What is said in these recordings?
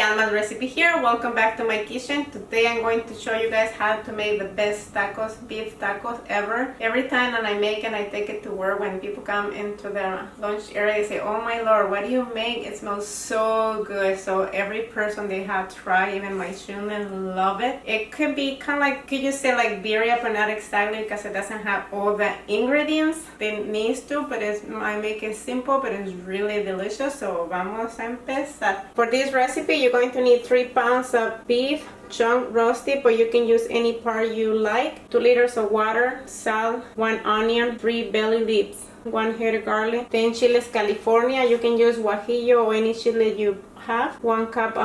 Alma's recipe here. Welcome back to my kitchen. Today I'm going to show you guys how to make the best tacos, beef tacos ever. Every time that I make it, I take it to work. When people come into the lunch area, they say, oh my lord, what do you make? It smells so good. So every person they have tried, even my children love it. It could be kind of like, could you say like birria, but not exactly because it doesn't have all the ingredients it needs to, but I make it simple, but it's really delicious. So vamos a empezar. For this recipe, you're going to need 3 pounds of beef, chunk roasted, but you can use any part you like, 2 liters of water, salt, 1 onion, 3 belly leaves, 1 head of garlic, 10 chiles California. You can use guajillo or any chile you have, 1 cup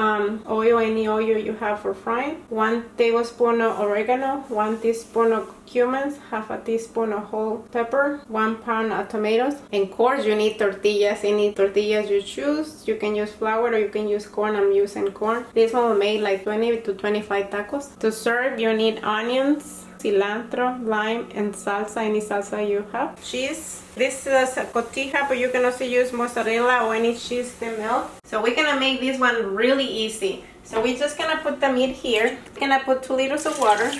oil, any oil you have for frying, 1 tablespoon of oregano, 1 teaspoon of cumin, half a teaspoon of whole pepper, 1 pound of tomatoes. And of course you need tortillas, any tortillas you choose. You can use flour or you can use corn. I'm using corn. This one will make like 20 to 25 tacos. To serve, you need onions, cilantro, lime, and salsa, any salsa you have. Cheese. This is a cotija, but you can also use mozzarella or any cheese to melt. So we're gonna make this one really easy. So we're just gonna put the meat here. We're gonna put 2 liters of water.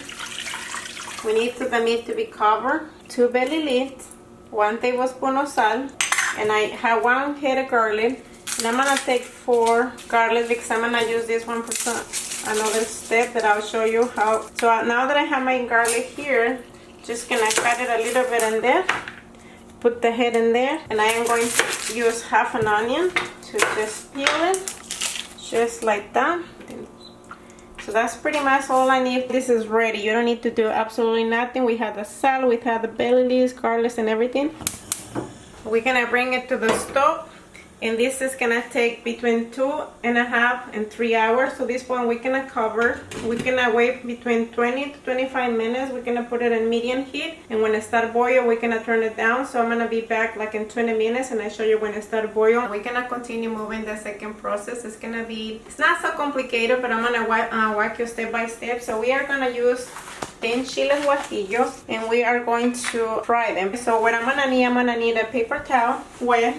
We need the meat to be covered. 2 belly leaves, 1 tablespoon of salt, and I have 1 head of garlic. And I'm gonna take 4 garlic because I'm gonna use this one for another step that I'll show you how. So now that I have my garlic here, just gonna cut it a little bit in there. Put the head in there, and I am going to use half an onion to just peel it, just like that. So that's pretty much all I need. This is ready. You don't need to do absolutely nothing. We have the salt, we have the belly leaves, garlic, and everything. We're gonna bring it to the stove, and this is gonna take between 2.5 and 3 hours. So this one we're gonna cover. We're gonna wait between 20 to 25 minutes. We're gonna put it in medium heat, and when it starts boil, we're gonna turn it down. So I'm gonna be back like in 20 minutes, and I show you when it starts boil. We're gonna continue moving the second process. It's gonna be, it's not so complicated, but I'm gonna walk you step by step. So we are gonna use 10 chiles guajillo, and we are going to fry them. So what I'm gonna need a paper towel wet.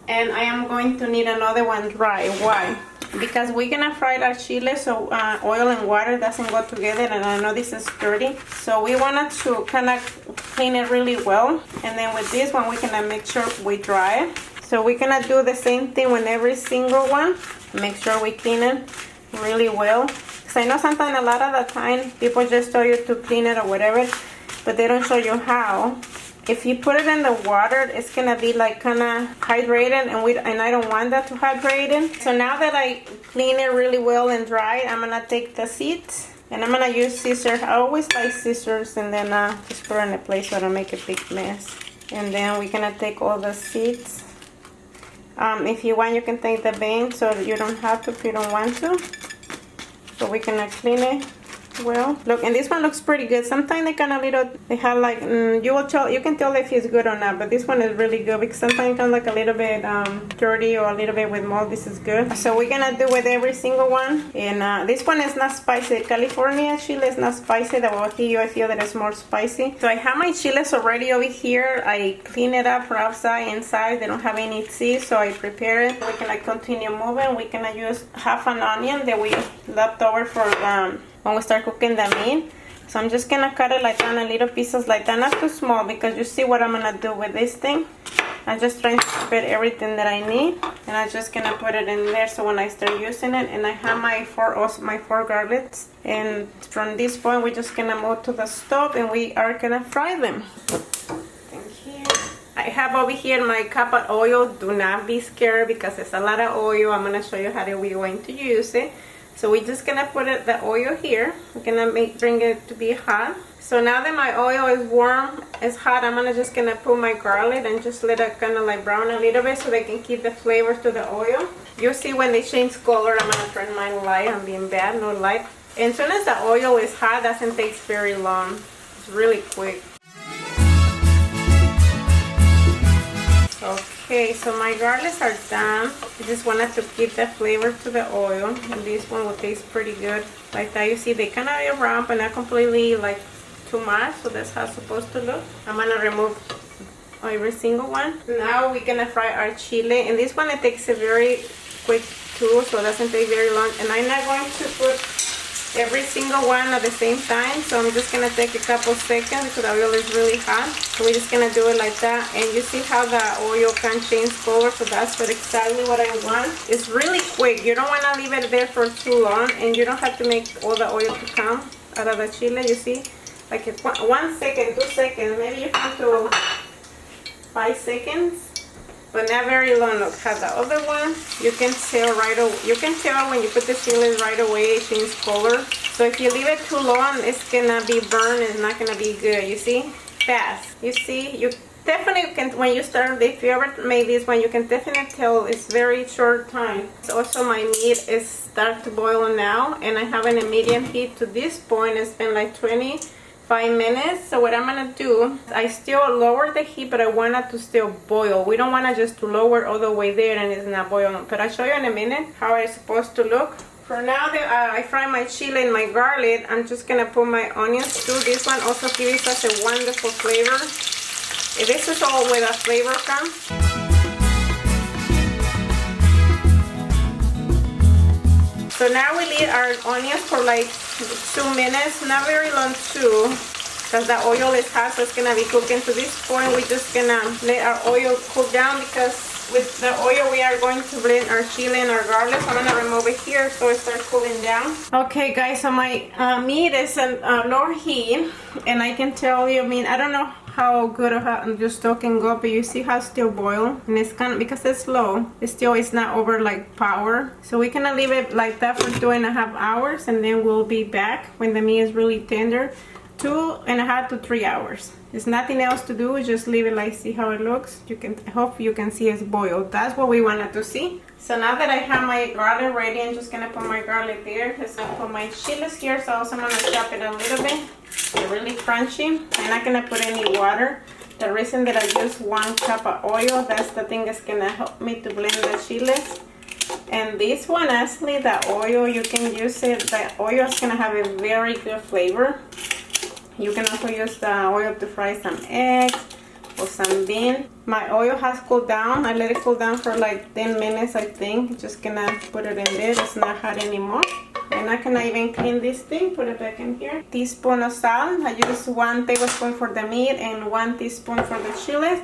And I am going to need another one dry. Why? Because we're gonna fry our chili, so oil and water doesn't go together, and I know this is dirty. So we wanted to kind of clean it really well. And then with this one, we're gonna make sure we dry it. So we're gonna do the same thing with every single one. Make sure we clean it really well. Because I know sometimes, a lot of the time, people just tell you to clean it or whatever, but they don't show you how. If you put it in the water, it's gonna be like kind of hydrated, and I don't want that to hydrate it. So now that I clean it really well and dry, I'm gonna take the seeds, and I'm gonna use scissors. I always like scissors, and then just put it in a place so I don't make a big mess. And then we're gonna take all the seeds. If you want, you can take the vein, so that you don't have to if you don't want to. So we're gonna clean it well. Look, and this one looks pretty good. Sometimes they kind of little, they have like you can tell if it's good or not, but this one is really good because sometimes it comes like a little bit dirty or a little bit with mold. This is good. So we're gonna do with every single one. And this one is not spicy. California chile is not spicy. The guajillo, I feel that it's more spicy. So I have my chiles already over here. I clean it up for outside, inside. They don't have any seeds, so I prepare it. We're gonna continue moving. We're gonna use half an onion that we left over for when we start cooking the meat. So I'm just gonna cut it like that in little pieces like that, not too small, because you see what I'm gonna do with this thing. I'm just trying to spread everything that I need, and I'm just gonna put it in there so when I start using it. And I have my four garlics, and from this point we're just gonna move to the stove, and we are gonna fry them. I have over here my cup of oil. Do not be scared because it's a lot of oil. I'm gonna show you how we're going to use it. So we're just gonna put the oil here. We're gonna bring it to be hot. So now that my oil is warm, it's hot, I'm just gonna put my garlic and just let it kind of like brown a little bit so they can keep the flavors to the oil. You'll see when they change color, I'm gonna turn mine light. I'm being bad, no light. And as soon as the oil is hot, it doesn't take very long. It's really quick. Okay, so my garlics are done. I just wanted to keep the flavor to the oil, and this one will taste pretty good. Like that, you see they kind of are brown, but not completely like too much. So that's how it's supposed to look. I'm gonna remove every single one. Now we're gonna fry our chile, and this one it takes a very quick too, so it doesn't take very long. And I'm not going to put every single one at the same time, so I'm just gonna take a couple seconds because the oil is really hot. So we're just gonna do it like that, and you see how the oil can change color, so that's exactly what I want. It's really quick. You don't want to leave it there for too long, and you don't have to make all the oil to come out of the chile. You see, like 1 second, 2 seconds, maybe you have to 5 seconds, but not very long. Look how the other one, you can tell right away. You can tell when you put the chili right away, it changes color. So if you leave it too long, it's gonna be burned and it's not gonna be good. You see, fast. You see, you definitely can, when you start, if you ever made this one, you can definitely tell it's very short time. So also my meat is start to boil now, and I have it in a medium heat. To this point, it's been like 25 minutes. So what I'm gonna do, I still lower the heat, but I want it to still boil. We don't want to just to lower all the way there and it's not boiling. But I'll show you in a minute how it's supposed to look. For now, I fry my chili and my garlic. I'm just gonna put my onions too. This one also gives us a wonderful flavor. This is all where the flavor comes. So now we leave our onions for like 2 minutes, not very long too, because the oil is hot, so it's gonna be cooking. To this point, we're just gonna let our oil cool down, because with the oil we are going to blend our chili and our garlic. So I'm gonna remove it here so it starts cooling down. Okay guys, so my meat is on low heat, and I can tell you, I mean, I don't know how good or how your stove can go, but you see how it's still boil, and it's kind of, because it's low, it still is not over like power. So we're gonna leave it like that for 2.5 hours, and then we'll be back when the meat is really tender. 2.5 to 3 hours. There's nothing else to do, just leave it like, see how it looks. You can, hope you can see it's boiled. That's what we wanted to see. So now that I have my garlic ready, I'm just gonna put my garlic there. Just gonna put my chiles here, so also I'm gonna chop it a little bit. They're really crunchy. I'm not gonna put any water. The reason that I use 1 cup of oil, that's the thing that's gonna help me to blend the chiles. And this one, actually, the oil, you can use it. The oil is gonna have a very good flavor. You can also use the oil to fry some eggs or some beans. My oil has cooled down. I let it cool down for like 10 minutes, I think. Just gonna put it in there. It's not hot anymore. And I can even clean this thing, put it back in here. Teaspoon of salt. I use 1 tablespoon for the meat and 1 teaspoon for the chiles.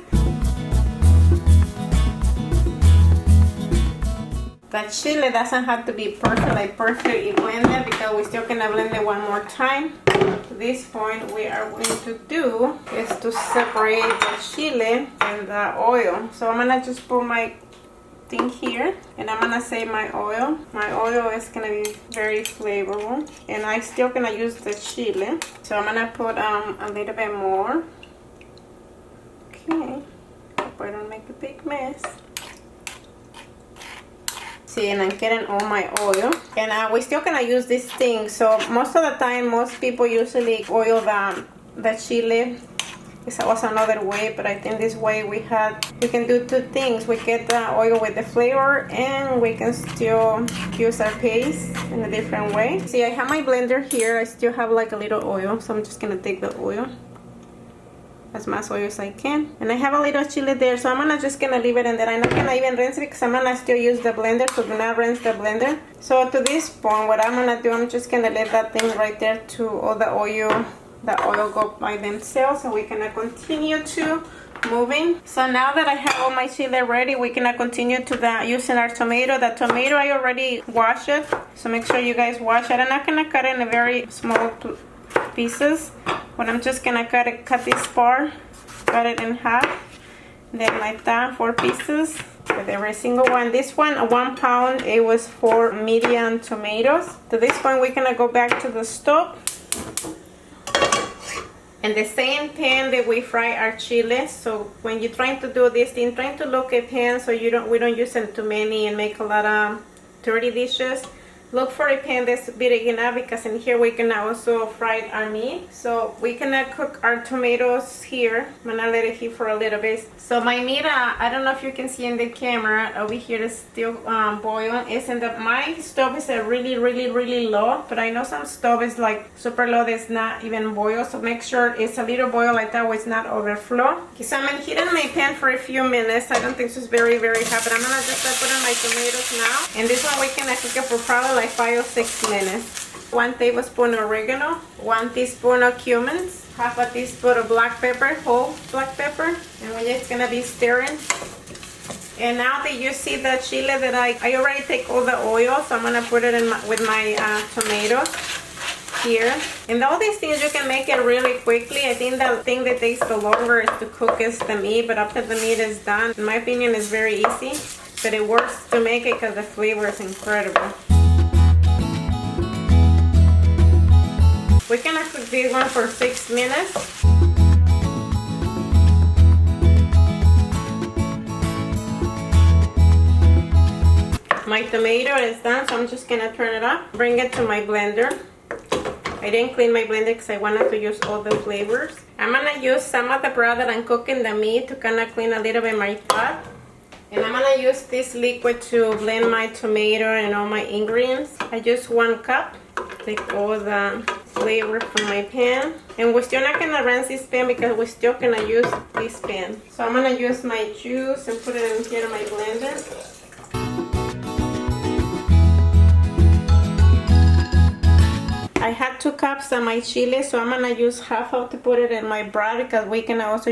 The chili doesn't have to be perfect, like perfectly blended, because we're still gonna blend it one more time. At this point, we are going to do is to separate the chili and the oil. So I'm gonna just put my thing here, and I'm gonna save my oil. My oil is gonna be very flavorful, and I still gonna use the chili. So I'm gonna put a little bit more. Okay, hope I don't make a big mess. See, and I'm getting all my oil, and we're still gonna use this thing. So most of the time, most people usually oil the chili. It's also another way, but I think this way we can do 2 things. We get the oil with the flavor, and we can still use our paste in a different way. See, I have my blender here. I still have like a little oil, so I'm just gonna take the oil, as much oil as I can, and I have a little chili there, so I'm just gonna leave it in there. I'm not gonna even rinse it, because I'm gonna still use the blender, so do not rinse the blender. So to this point, what I'm gonna do, I'm just gonna let that thing right there to all the oil go by themselves, and we're gonna continue to moving. So now that I have all my chili ready, we're gonna continue to using our tomato. The tomato, I already washed it, so make sure you guys wash it. I'm not gonna cut it in a very small pieces, but I'm just gonna cut this part, cut it in half, then like that, 4 pieces with every single one. This one, 1 pound, it was 4 medium tomatoes. To this point, we're gonna go back to the stove, and the same pan that we fry our chiles. So when you're trying to do this thing, trying to look at pan so we don't use them too many and make a lot of dirty dishes. look for a pan that's big enough, because in here we can also fry our meat. So we're gonna cook our tomatoes here. I'm gonna let it heat for a little bit. So my meat, I don't know if you can see in the camera, over here is still boiling. My stove is a really low, but I know some stove is like super low that's not even boiled. So make sure it's a little boil like that, where it's not overflow. Okay, so I'm gonna heat in my pan for a few minutes. I don't think this is very hot, but I'm gonna just start putting my tomatoes now. And this one we can cook it for probably like 5 or 6 minutes. 1 tablespoon of oregano, 1 teaspoon of cumin, half a teaspoon of black pepper, whole black pepper, and we're just gonna be stirring. And now that you see the chile that I already take all the oil, so I'm gonna put it in with my tomatoes here. And all these things you can make it really quickly. I think the thing that takes the longer is to cook is the meat, but after the meat is done, in my opinion, it's very easy. But it works to make it because the flavor is incredible. We're gonna cook this one for 6 minutes. My tomato is done, so I'm just gonna turn it off. Bring it to my blender. I didn't clean my blender because I wanted to use all the flavors. I'm gonna use some of the broth that I'm cooking the meat to kind of clean a little bit my pot. And I'm gonna use this liquid to blend my tomato and all my ingredients. I use 1 cup. Take all the flavor from my pan. And we're still not gonna rinse this pan because we're still gonna use this pan. So I'm gonna use my juice and put it in here in my blender. I had 2 cups of my chili, so I'm gonna use half of to put it in my broth, because we can also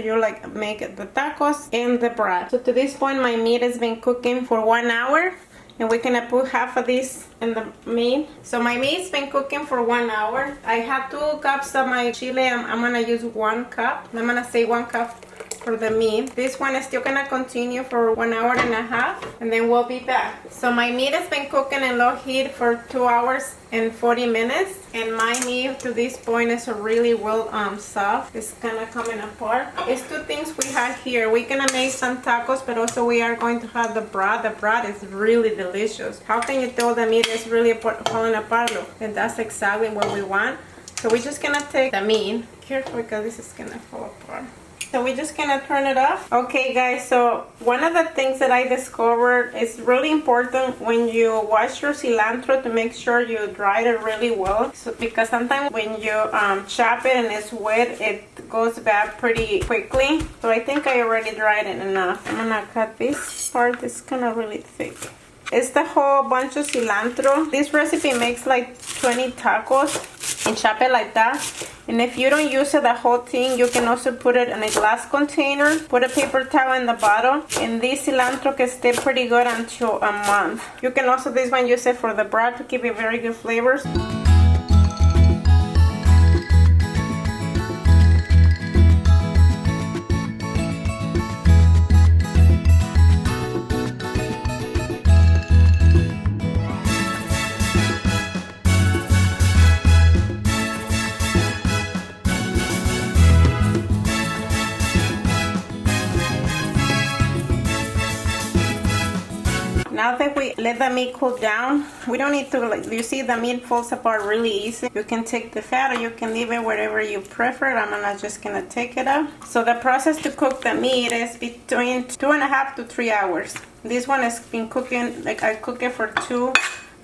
make the tacos and the broth. So to this point my meat has been cooking for 1 hour, and we're gonna put half of this in the meat. So my meat's been cooking for 1 hour. I have 2 cups of my chili. I'm gonna use 1 cup. I'm gonna say 1 cup for the meat. This one is still gonna continue for 1.5 hours, and then we'll be back. So my meat has been cooking in low heat for 2 hours and 40 minutes, and my meat to this point is really well soft. It's kind of coming apart. It's 2 things we have here. We're gonna make some tacos, but also we are going to have the broth. The broth is really delicious. How can you tell the meat is really falling apart? Look, and that's exactly what we want. So we're just gonna take the meat. Careful, because this is gonna fall apart. So we're just gonna turn it off. Okay guys, so one of the things that I discovered is really important when you wash your cilantro to make sure you dry it really well. So, because sometimes when you chop it and it's wet, it goes bad pretty quickly. So I think I already dried it enough. I'm gonna cut this part. It's kind of really thick. It's the whole bunch of cilantro. This recipe makes like 20 tacos, and chop it like that. And if you don't use it the whole thing, you can also put it in a glass container, put a paper towel in the bottom, and this cilantro can stay pretty good until a month. You can also this one use it for the broth to keep it very good flavors. Now that we let the meat cool down, we don't need to, like, you see the meat falls apart really easy. You can take the fat or you can leave it wherever you prefer. I'm just gonna take it out. So the process to cook the meat is between 2.5 to 3 hours. This one has been cooking, like I cook it for 2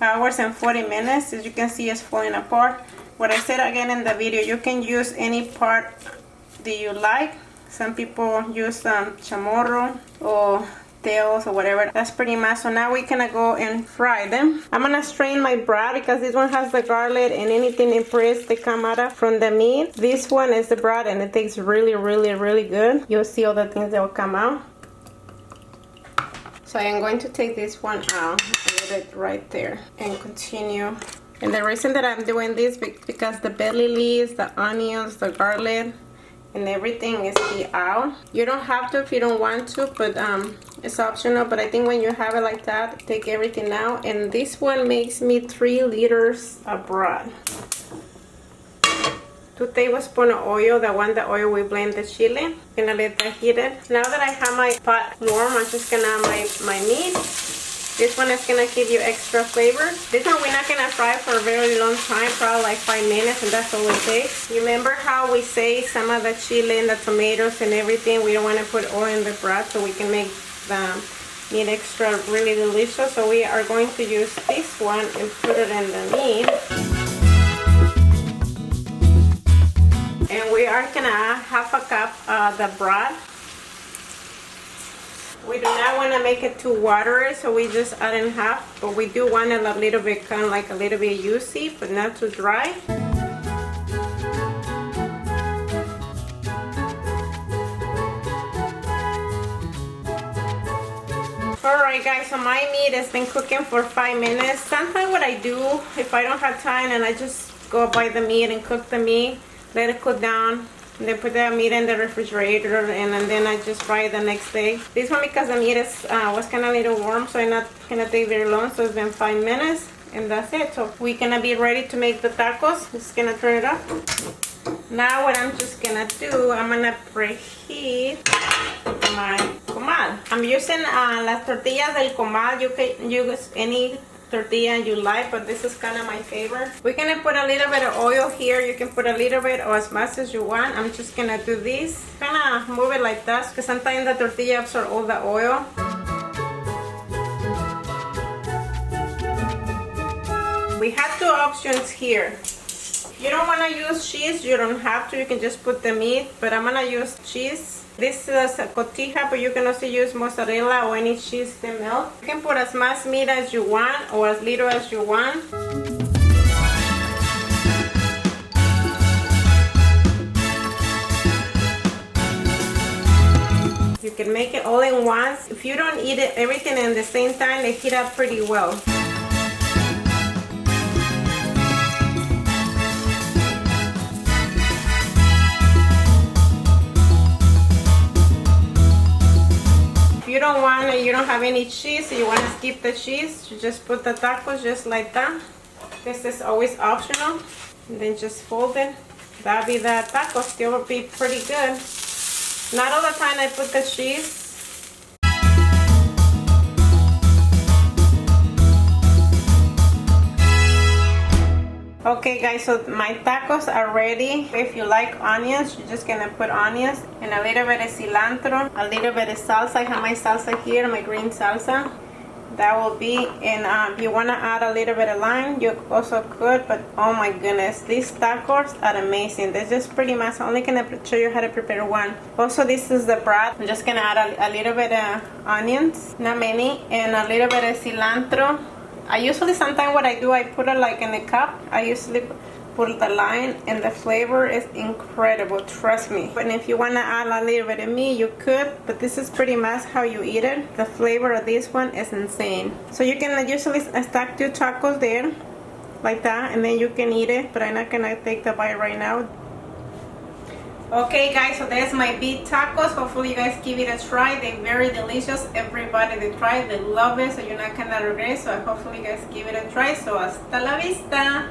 hours and 40 minutes. As you can see, it's falling apart. What I said again in the video, you can use any part that you like. Some people use chamorro or tails or whatever. That's pretty much. So now we're gonna go and fry them. I'm gonna strain my broth because this one has the garlic and anything impurity that come out from the meat. This one is the broth and it tastes really good. You'll see all the things that will come out. So I am going to take this one out and let it right there and continue. And the reason that I'm doing this because the belly leaves, the onions, the garlic, and everything is out. You don't have to if you don't want to, but it's optional. But I think when you have it like that, take everything out. And this one makes me 3 liters of broth. 2 tablespoons of oil, the oil we blend the chili. Gonna let that heat it. Now that I have my pot warm, I'm just gonna add my meat. This one is gonna give you extra flavor. This one we're not gonna fry for a very long time, probably like 5 minutes, and that's all it takes. Remember how we say some of the chili and the tomatoes and everything, we don't want to put oil in the broth so we can make the meat extra really delicious. So we are going to use this one and put it in the meat. And we are gonna add half a cup of the broth. We do not want to make it too watery, so we just add in half, but we do want it a little bit kind of like a little bit juicy, but not too dry. Alright guys, so my meat has been cooking for 5 minutes. Sometimes what I do, if I don't have time, and I just go buy the meat and cook the meat, let it cool down, and then put the meat in the refrigerator, and then I just fry it the next day. This one, because the meat is, was kind of a little warm, so it's not gonna take very long, so it's been 5 minutes, and that's it. So we're gonna be ready to make the tacos. Just gonna turn it up. Now what I'm just gonna do, I'm gonna preheat my comal. I'm using las tortillas del comal. You can use any tortilla you like, but this is kind of my favorite. We're gonna put a little bit of oil here. You can put a little bit or as much as you want. I'm just gonna do this, kind of move it like that, because sometimes the tortilla absorbs all the oil. We have two options here. You don't want to use cheese, you don't have to, you can just put the meat, but I'm gonna use cheese. This is a cotija, but you can also use mozzarella or any cheese to melt. You can put as much meat as you want or as little as you want. You can make it all in once. If you don't eat it everything in the same time, they heat up pretty well. You don't want it, you don't have any cheese, so you want to skip the cheese, you just put the tacos just like that. This is always optional, and then just fold it. That'll be the taco. Still will be pretty good. Not all the time I put the cheese. Okay guys, so my tacos are ready. If you like onions, you're just gonna put onions and a little bit of cilantro, a little bit of salsa. I have my salsa here, my green salsa. That will be, and if you wanna add a little bit of lime, you also could, but oh my goodness, these tacos are amazing. They're just pretty much, I'm only gonna show you how to prepare one. Also, this is the broth. I'm just gonna add a little bit of onions, not many, and a little bit of cilantro. I usually, sometimes what I do, I put it like in a cup. I usually put the lime, and the flavor is incredible, trust me. And if you want to add a little bit of meat, you could, but this is pretty much how you eat it. The flavor of this one is insane. So you can usually stack 2 tacos there, like that, and then you can eat it, but I'm not gonna take the bite right now. Okay guys, so there's my beef tacos. Hopefully you guys give it a try. They're very delicious. Everybody they try, they love it, so you're not gonna regret. So hopefully you guys give it a try. So hasta la vista.